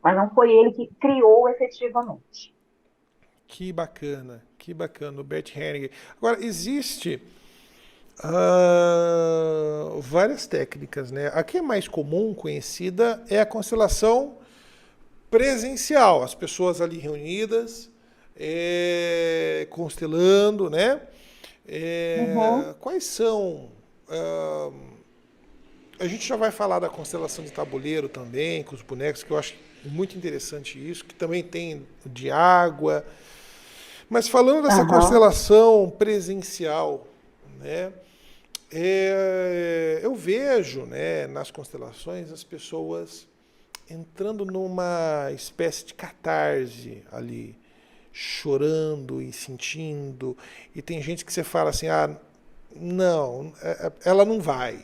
mas não foi ele que criou efetivamente. Que bacana, o Bert Hellinger. Agora, existe várias técnicas, né? A que é mais comum, conhecida, é a constelação presencial, as pessoas ali reunidas, constelando, né? Uhum. Quais são? ah, a gente já vai falar da constelação de tabuleiro também, com os bonecos, que eu acho muito interessante isso, que também tem de água. Mas falando dessa Aham. constelação presencial, né? Eu vejo, né, nas constelações as pessoas entrando numa espécie de catarse ali, chorando e sentindo. E tem gente que você fala assim, ah, não, ela não vai.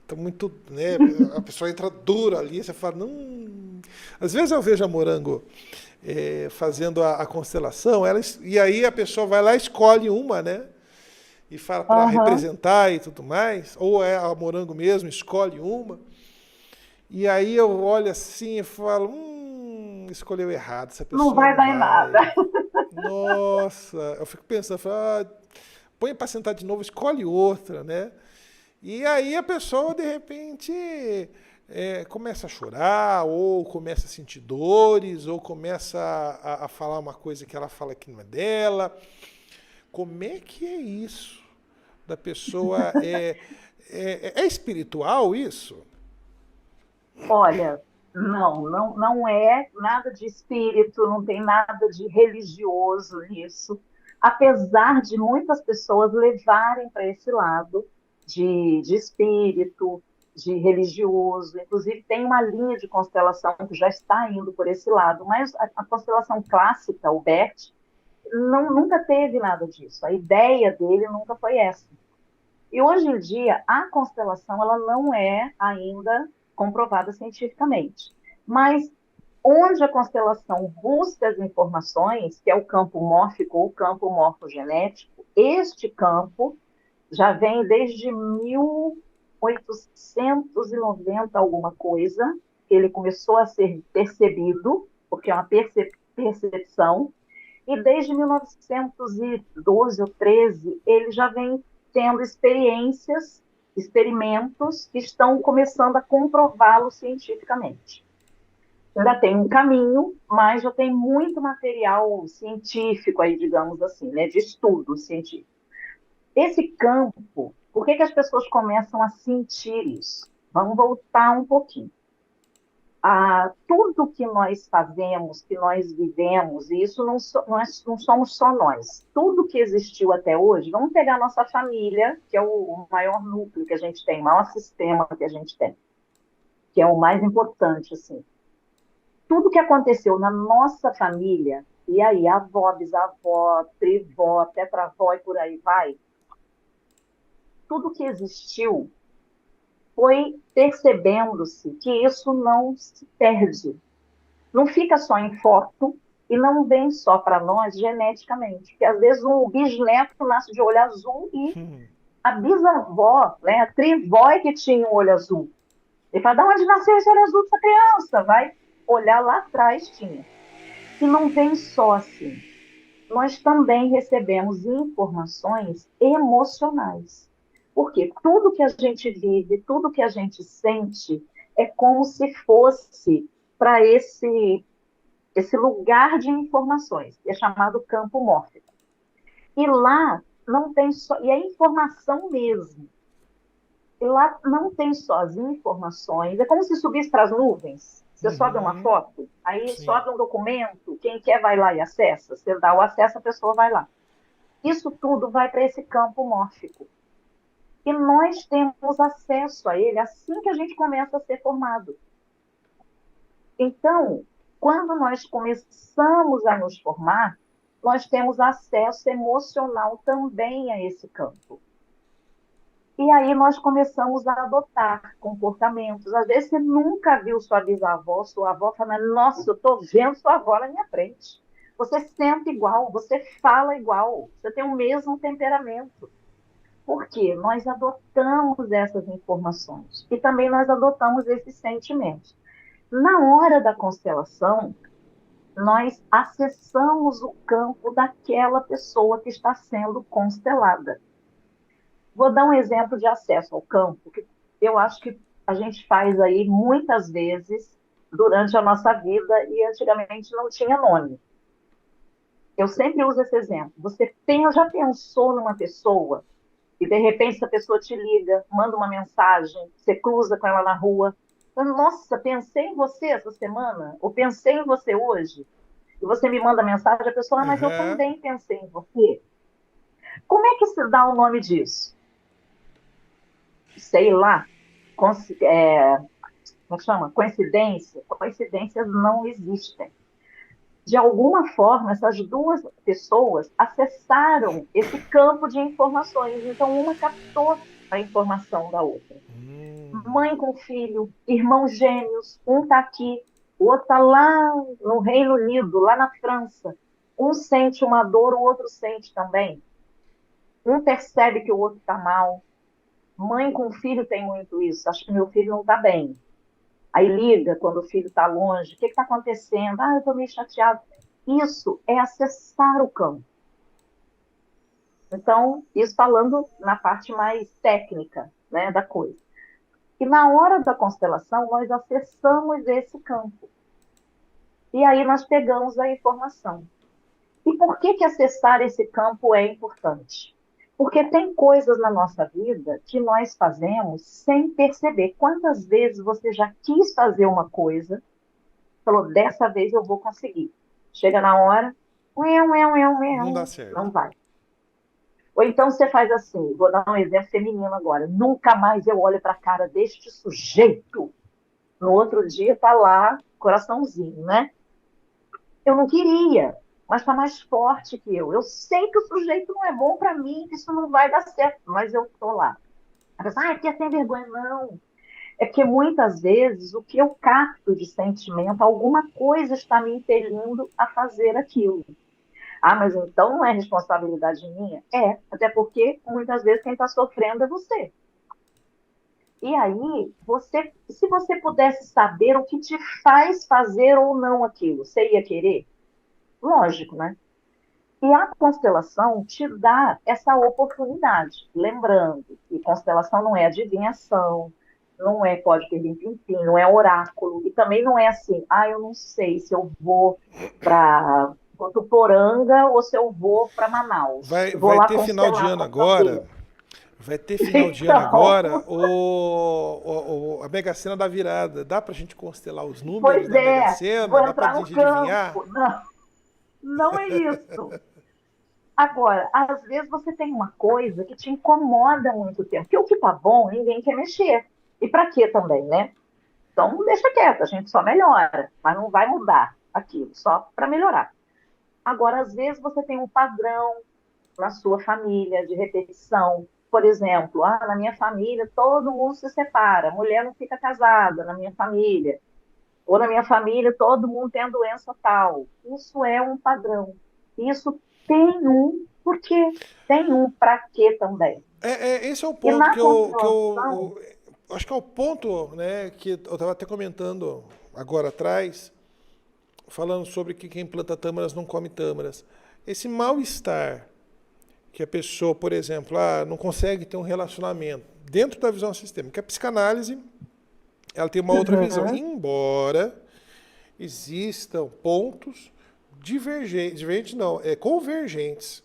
Tá muito, né, a pessoa entra dura ali, você fala, não. Às vezes eu vejo a Morango fazendo a constelação, e aí a pessoa vai lá e escolhe uma, né? E fala para Aham. representar e tudo mais, ou é a Morango mesmo, escolhe uma. E aí eu olho assim e falo, escolheu errado, essa Não pessoa vai não dar em nada. vai. Nossa, eu fico pensando, falo, põe para sentar de novo, escolhe outra, né? E aí a pessoa, de repente, começa a chorar, ou começa a sentir dores, ou começa a falar uma coisa que ela fala que não é dela. Como é que é isso? Da pessoa é espiritual isso? Olha, não é nada de espírito, não tem nada de religioso nisso, apesar de muitas pessoas levarem para esse lado de espírito, de religioso. Inclusive, tem uma linha de constelação que já está indo por esse lado, mas a constelação clássica, o Bert, nunca teve nada disso. A ideia dele nunca foi essa. E hoje em dia, a constelação ela não é ainda comprovada cientificamente. Mas onde a constelação busca as informações, que é o campo mórfico ou campo morfogenético, este campo já vem desde 1890 alguma coisa, que ele começou a ser percebido, porque é uma percepção, e desde 1912 ou 13, ele já vem tendo experimentos que estão começando a comprová-lo cientificamente. Ainda tem um caminho, mas já tem muito material científico aí, digamos assim, né, de estudo científico. Esse campo, por que, que as pessoas começam a sentir isso? Vamos voltar um pouquinho. Tudo que nós fazemos, que nós vivemos, e isso nós não somos só nós, tudo que existiu até hoje, vamos pegar a nossa família, que é o maior núcleo que a gente tem, o maior sistema que a gente tem, que é o mais importante, assim. Tudo que aconteceu na nossa família, e aí avó, bisavó, trivó, tetravó e por aí vai, tudo que existiu foi percebendo-se que isso não se perde, não fica só em foto e não vem só para nós geneticamente. Porque às vezes um bisneto nasce de olho azul e a bisavó, né, a trivó é que tinha um olho azul. Ele fala, de onde nasceu esse olho azul dessa criança? Vai olhar lá atrás, tinha. E não vem só assim. Nós também recebemos informações emocionais. Porque tudo que a gente vive, tudo que a gente sente, é como se fosse para esse lugar de informações, que é chamado campo mórfico. E lá não tem só, e é informação mesmo. E lá não tem só as informações, é como se subisse para as nuvens. Você sobe uma Uhum, foto, aí sim. sobe um documento, quem quer vai lá e acessa, você dá o acesso, a pessoa vai lá. Isso tudo vai para esse campo mórfico. E nós temos acesso a ele assim que a gente começa a ser formado. Então, quando nós começamos a nos formar, nós temos acesso emocional também a esse campo. E aí nós começamos a adotar comportamentos. Às vezes você nunca viu sua bisavó, sua avó falando, nossa, eu estou vendo sua avó na minha frente. Você sente igual, você fala igual, você tem o mesmo temperamento. Por quê? Nós adotamos essas informações e também nós adotamos esses sentimentos. Na hora da constelação, nós acessamos o campo daquela pessoa que está sendo constelada. Vou dar um exemplo de acesso ao campo, que eu acho que a gente faz aí muitas vezes durante a nossa vida e antigamente não tinha nome. Eu sempre uso esse exemplo. Já pensou numa pessoa e de repente essa pessoa te liga, manda uma mensagem, você cruza com ela na rua, fala, nossa, pensei em você essa semana, ou pensei em você hoje, e você me manda mensagem, a pessoa, ah, mas eu Aham. também pensei em você. Como é que se dá o nome disso? Sei lá, como é que chama? Coincidência? Coincidências não existem. De alguma forma, essas duas pessoas acessaram esse campo de informações. Então, uma captou a informação da outra. Mãe com filho, irmãos gêmeos, um está aqui, o outro está lá no Reino Unido, lá na França. Um sente uma dor, o outro sente também. Um percebe que o outro está mal. Mãe com filho tem muito isso. Acho que meu filho não está bem. Aí liga quando o filho está longe. O que está acontecendo? Ah, eu estou meio chateado. Isso é acessar o campo. Então, isso falando na parte mais técnica, né, da coisa. E na hora da constelação, nós acessamos esse campo. E aí nós pegamos a informação. E por que que acessar esse campo é importante? Porque tem coisas na nossa vida que nós fazemos sem perceber. Quantas vezes você já quis fazer uma coisa, falou, dessa vez eu vou conseguir. Chega na hora, Não dá certo. não vai. Ou então você faz assim, vou dar um exemplo feminino agora, nunca mais eu olho para a cara deste sujeito. No outro dia tá lá, coraçãozinho, né? Eu não queria, mas está mais forte que eu. Eu sei que o sujeito não é bom para mim, que isso não vai dar certo, mas eu tô lá. A pessoa, ah, é porque é sem vergonha. Não. É porque muitas vezes o que eu capto de sentimento, alguma coisa está me impelindo a fazer aquilo. Ah, mas então não é responsabilidade minha? É, até porque muitas vezes quem está sofrendo é você. E aí, se você pudesse saber o que te faz fazer ou não aquilo, você ia querer? Lógico, né? E a constelação te dá essa oportunidade. Lembrando que constelação não é adivinhação, não é pode perder pim, não é oráculo, e também não é assim, ah, eu não sei se eu vou para Votuporanga ou se eu vou para Manaus. Vou Vai lá ter final de constelar ano para agora. saber. Vai ter final de ano Então, agora a Mega Sena da virada. Dá pra gente constelar os números pois da Mega é, Sena? vou Dá pra entrar no gente adivinhar? campo. Não, não é isso. Agora, às vezes você tem uma coisa que te incomoda há muito tempo, porque o que tá bom, ninguém quer mexer. E para quê também, né? Então, deixa quieto, a gente só melhora, mas não vai mudar aquilo, só para melhorar. Agora, às vezes você tem um padrão na sua família de repetição. Por exemplo, ah, na minha família todo mundo se separa, mulher não fica casada na minha família. Ou na minha família todo mundo tem a doença tal. Isso é um padrão. Isso tem um porquê, tem um para quê também. Esse é o E ponto na constelação, acho que é o ponto, né, que eu estava até comentando agora atrás, falando sobre que quem planta tâmaras não come tâmaras. Esse mal-estar que a pessoa, por exemplo, não consegue ter um relacionamento dentro da visão sistêmica. A psicanálise, ela tem uma outra visão, uhum, embora existam pontos divergentes não, convergentes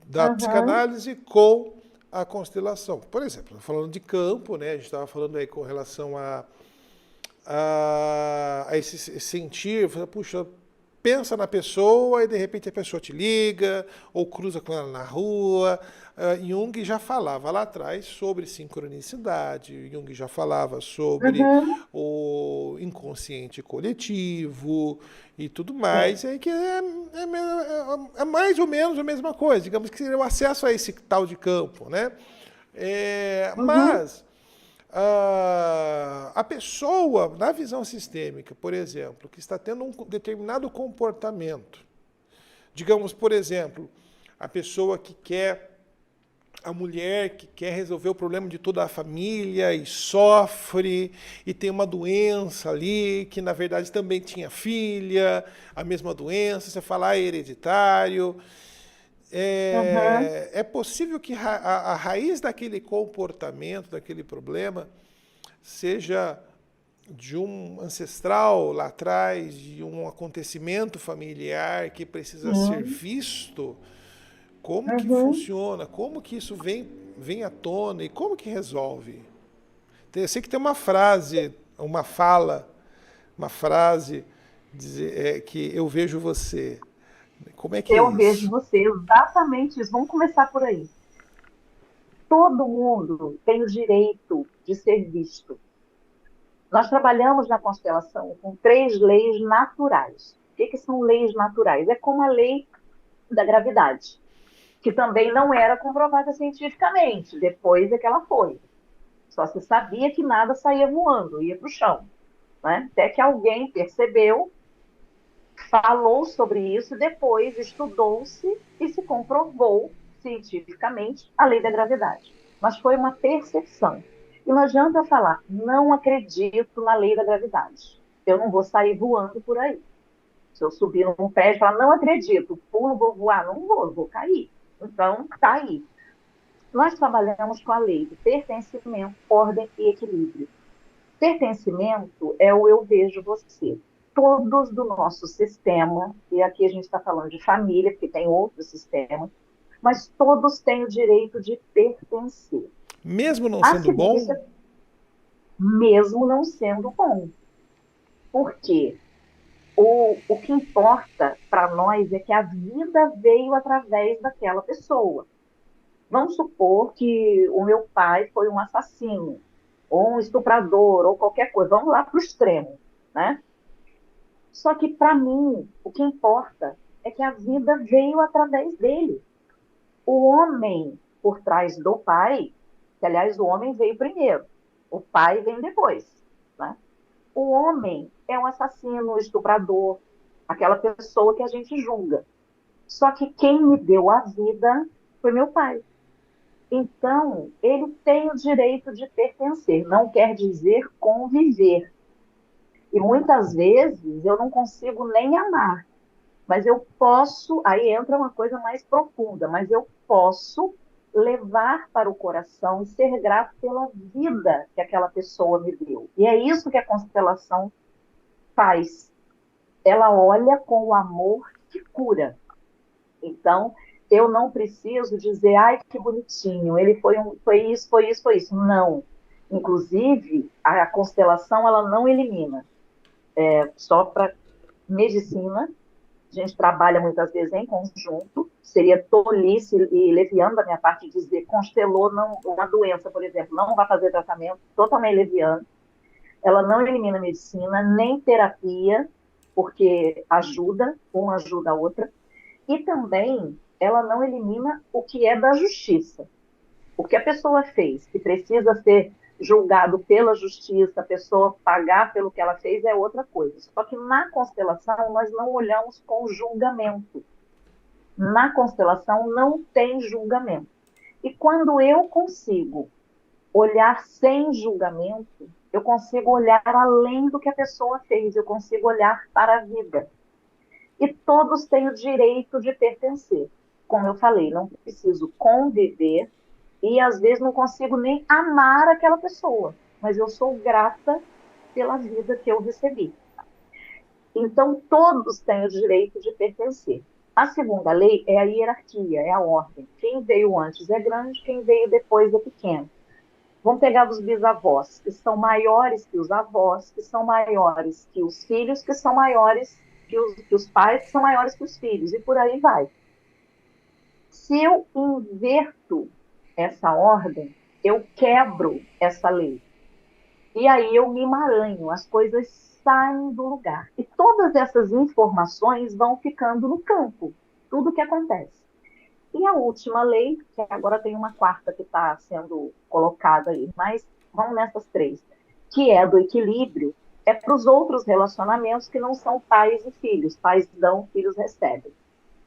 da uhum, psicanálise com a constelação. Por exemplo, falando de campo, né, a gente estava falando aí com relação a esse sentir, puxa, pensa na pessoa e de repente a pessoa te liga ou cruza com ela na rua. Jung já falava lá atrás sobre sincronicidade, Jung já falava sobre uhum, o inconsciente coletivo e tudo sim, mais, que é mais ou menos a mesma coisa, digamos que seria o acesso a esse tal de campo, né? uhum, Mas a pessoa, na visão sistêmica, por exemplo, que está tendo um determinado comportamento, digamos, por exemplo, a pessoa que quer a mulher que quer resolver o problema de toda a família e sofre e tem uma doença ali que na verdade também tinha filha, a mesma doença, você fala, ah, é hereditário. Uhum. É possível que a raiz daquele comportamento, daquele problema, seja de um ancestral lá atrás, de um acontecimento familiar que precisa ser Sim. visto. Como que Uhum. funciona? Como que isso vem à tona? E como que resolve? Eu sei que tem uma frase, uma fala, uma frase que eu vejo você. Como é que é Eu vejo isso? você exatamente isso. Vamos começar por aí. Todo mundo tem o direito de ser visto. Nós trabalhamos na constelação com três leis naturais. O que são leis naturais? É como a lei da gravidade, que também não era comprovada cientificamente. Depois é que ela foi. Só se sabia que nada saía voando, ia para o chão. Né? Até que alguém percebeu, falou sobre isso, depois estudou-se e se comprovou cientificamente a lei da gravidade. Mas foi uma percepção. E não adianta eu falar, não acredito na lei da gravidade. Eu não vou sair voando por aí. Se eu subir num prédio e falar, não acredito, pulo, vou voar, não vou, vou cair. Então, está aí. Nós trabalhamos com a lei do pertencimento, ordem e equilíbrio. Pertencimento é o eu vejo você. Todos do nosso sistema, e aqui a gente está falando de família, porque tem outros sistemas, mas todos têm o direito de pertencer. Mesmo não A sendo segunda, isso bom, é mesmo não sendo bom. Por quê? O que importa para nós é que a vida veio através daquela pessoa. Vamos supor que o meu pai foi um assassino, ou um estuprador, ou qualquer coisa. Vamos lá para o extremo, né? Só que, para mim, o que importa é que a vida veio através dele. O homem por trás do pai, que, aliás, o homem veio primeiro, o pai vem depois. Né? O homem é um assassino, um estuprador, aquela pessoa que a gente julga. Só que quem me deu a vida foi meu pai. Então, ele tem o direito de pertencer, não quer dizer conviver. E muitas vezes eu não consigo nem amar, mas eu posso, aí entra uma coisa mais profunda, mas eu posso levar para o coração e ser grato pela vida que aquela pessoa me deu. E é isso que a constelação faz. Ela olha com o amor que cura. Então, eu não preciso dizer, ai, que bonitinho, ele foi isso, foi isso, foi isso. Não. Inclusive, a constelação, ela não elimina. Só para medicina, a gente trabalha muitas vezes em conjunto, seria tolice e leviano da minha parte dizer constelou não, uma doença, por exemplo, não vai fazer tratamento, totalmente leviano. Ela não elimina medicina, nem terapia, porque ajuda, uma ajuda a outra, e também ela não elimina o que é da justiça. O que a pessoa fez, que precisa ser julgado pela justiça, a pessoa pagar pelo que ela fez é outra coisa. Só que na constelação nós não olhamos com julgamento. Na constelação não tem julgamento. E quando eu consigo olhar sem julgamento, eu consigo olhar além do que a pessoa fez, eu consigo olhar para a vida. E todos têm o direito de pertencer. Como eu falei, não preciso conviver e às vezes não consigo nem amar aquela pessoa, mas eu sou grata pela vida que eu recebi. Então, todos têm o direito de pertencer. A segunda lei é a hierarquia, é a ordem. Quem veio antes é grande, quem veio depois é pequeno. Vamos pegar dos bisavós, que são maiores que os avós, que são maiores que os filhos, que são maiores que os pais, que são maiores que os filhos, e por aí vai. Se eu inverto essa ordem, eu quebro essa lei. E aí eu me emaranho, as coisas saem do lugar. E todas essas informações vão ficando no campo, tudo o que acontece. E a última lei, que agora tem uma quarta que está sendo colocada aí, mas vamos nessas três, que é do equilíbrio, é para os outros relacionamentos que não são pais e filhos. Pais dão, filhos recebem.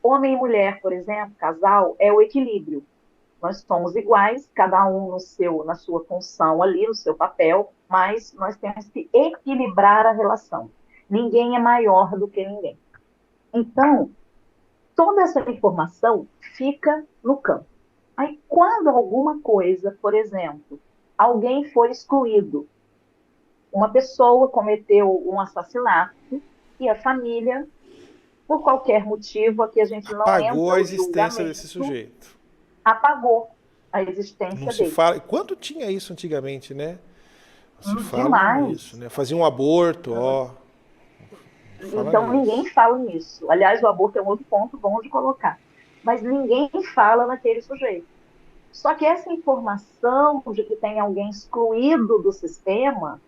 Homem e mulher, por exemplo, casal, é o equilíbrio. Nós somos iguais, cada um no seu, na sua função ali, no seu papel, mas nós temos que equilibrar a relação. Ninguém é maior do que ninguém. Então, toda essa informação fica no campo. Aí, quando alguma coisa, por exemplo, alguém foi excluído, uma pessoa cometeu um assassinato e a família, por qualquer motivo, aqui a gente não Apagou entra a o existência desse julgamento, sujeito. apagou a Não existência se dele. fala. Quanto tinha isso antigamente, né? Não se fala nisso, Demais. né? Fazia um aborto, ó. Não fala Então, ninguém nisso. fala nisso. Aliás, o aborto é um outro ponto bom de colocar. Mas ninguém fala naquele sujeito. Só que essa informação de que tem alguém excluído do sistema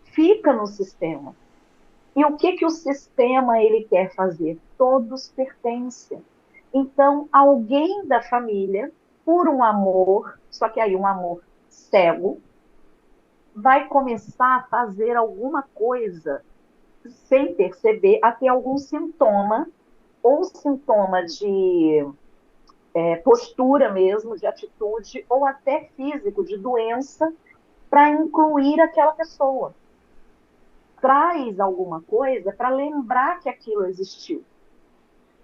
fica no sistema. E o que o sistema ele quer fazer? Todos pertencem. Então, alguém da família, por um amor, só que aí um amor cego, vai começar a fazer alguma coisa sem perceber, a ter algum sintoma, ou sintoma de postura mesmo, de atitude, ou até físico, de doença, para incluir aquela pessoa. Traz alguma coisa para lembrar que aquilo existiu.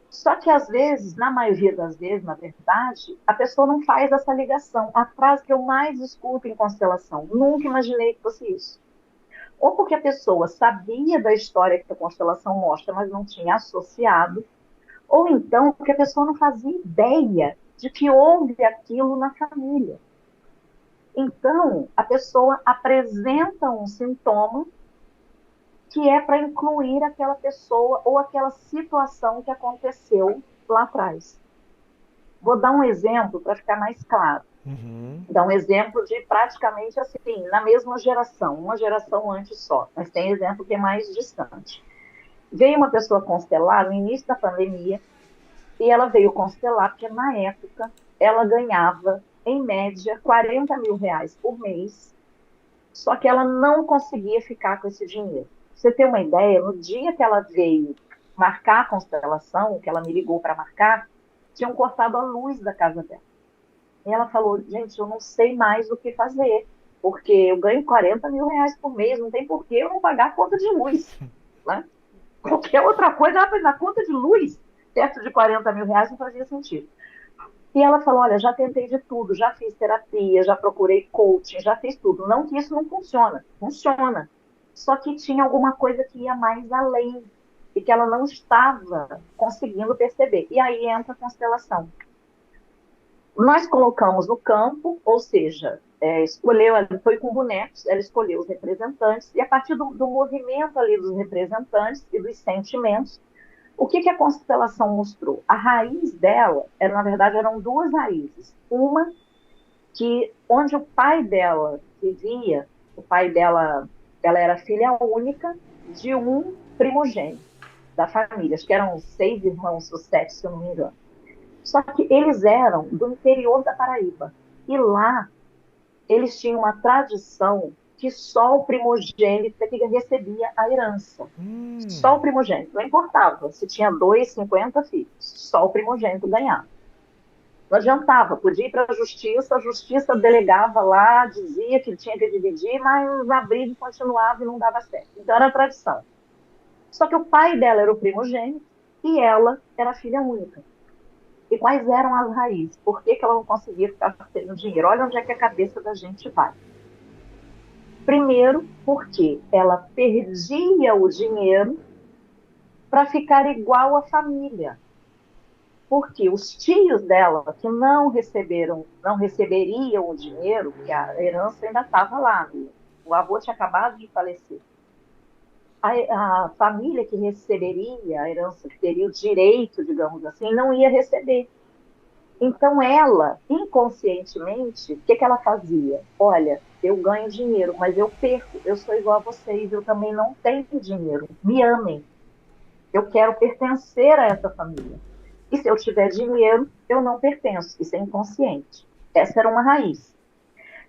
Só que, às vezes, na maioria das vezes, na verdade, a pessoa não faz essa ligação. A frase que eu mais escuto em constelação, nunca imaginei que fosse isso. Ou porque a pessoa sabia da história que a constelação mostra, mas não tinha associado, ou então porque a pessoa não fazia ideia de que houve aquilo na família. Então, a pessoa apresenta um sintoma que é para incluir aquela pessoa ou aquela situação que aconteceu lá atrás. Vou dar um exemplo para ficar mais claro. Uhum. Dar um exemplo de praticamente assim, na mesma geração, uma geração antes só, mas tem exemplo que é mais distante. Veio uma pessoa constelar no início da pandemia, e ela veio constelar porque, na época, ela ganhava, em média, R$ 40.000 por mês, só que ela não conseguia ficar com esse dinheiro. Pra você ter uma ideia, no dia que ela veio marcar a constelação, que ela me ligou para marcar, tinham cortado a luz da casa dela. E ela falou, gente, eu não sei mais o que fazer, porque eu ganho R$ 40.000 por mês, não tem por que eu não pagar a conta de luz, né? Qualquer outra coisa, ela fez a conta de luz, perto de R$ 40.000 não fazia sentido. E ela falou, olha, já tentei de tudo, já fiz terapia, já procurei coaching, já fiz tudo. Não que isso não funciona, funciona. Só que tinha alguma coisa que ia mais além e que ela não estava conseguindo perceber. E aí entra a constelação. Nós colocamos no campo, ou seja, escolheu, ela foi com bonecos, ela escolheu os representantes, e a partir do movimento ali dos representantes e dos sentimentos, o que a constelação mostrou? A raiz dela, na verdade, eram duas raízes. Uma, que onde o pai dela vivia, o pai dela, ela era filha única de um primogênito da família, acho que eram 6 irmãos ou 7, se eu não me engano. Só que eles eram do interior da Paraíba. E lá, eles tinham uma tradição que só o primogênito é que recebia a herança. Só o primogênito. Não importava se tinha 50 filhos. Só o primogênito ganhava. Não adiantava. Podia ir para a justiça delegava lá, dizia que tinha que dividir, mas a briga continuava e não dava certo. Então era a tradição. Só que o pai dela era o primogênito e ela era a filha única. E quais eram as raízes? Por que ela não conseguia ficar tendo dinheiro? Olha onde é que a cabeça da gente vai. Primeiro, porque ela perdia o dinheiro para ficar igual à família. Porque os tios dela, que não receberiam o dinheiro, porque a herança ainda estava lá, o avô tinha acabado de falecer. A família que receberia a herança, que teria o direito, digamos assim, não ia receber. Então, ela, inconscientemente, o que ela fazia? Olha, eu ganho dinheiro, mas eu perco, eu sou igual a vocês, eu também não tenho dinheiro, me amem, eu quero pertencer a essa família. E se eu tiver dinheiro, eu não pertenço, isso é inconsciente. Essa era uma raiz.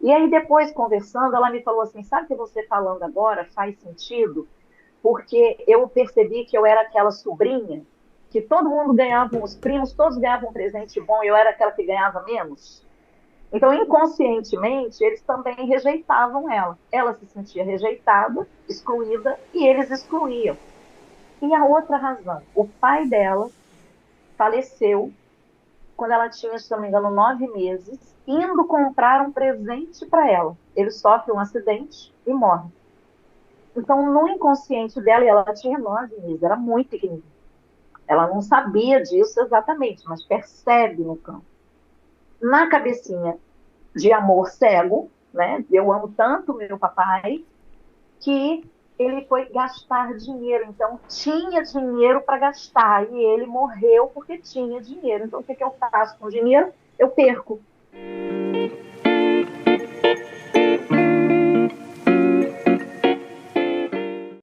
E aí, depois, conversando, ela me falou assim, sabe o que você falando agora faz sentido? Porque eu percebi que eu era aquela sobrinha que todo mundo ganhava, os primos todos ganhavam um presente bom e eu era aquela que ganhava menos. Então, inconscientemente, eles também rejeitavam ela. Ela se sentia rejeitada, excluída, e eles excluíam. E a outra razão, o pai dela faleceu quando ela tinha, se não me engano, 9 meses, indo comprar um presente para ela. Ele sofre um acidente e morre. Então, no inconsciente dela, e ela tinha 9 meses, era muito pequenininha. Ela não sabia disso exatamente, mas percebe no campo. Na cabecinha de amor cego, né? Eu amo tanto meu papai, que ele foi gastar dinheiro. Então, tinha dinheiro para gastar, e ele morreu porque tinha dinheiro. Então, o que eu faço com o dinheiro? Eu perco.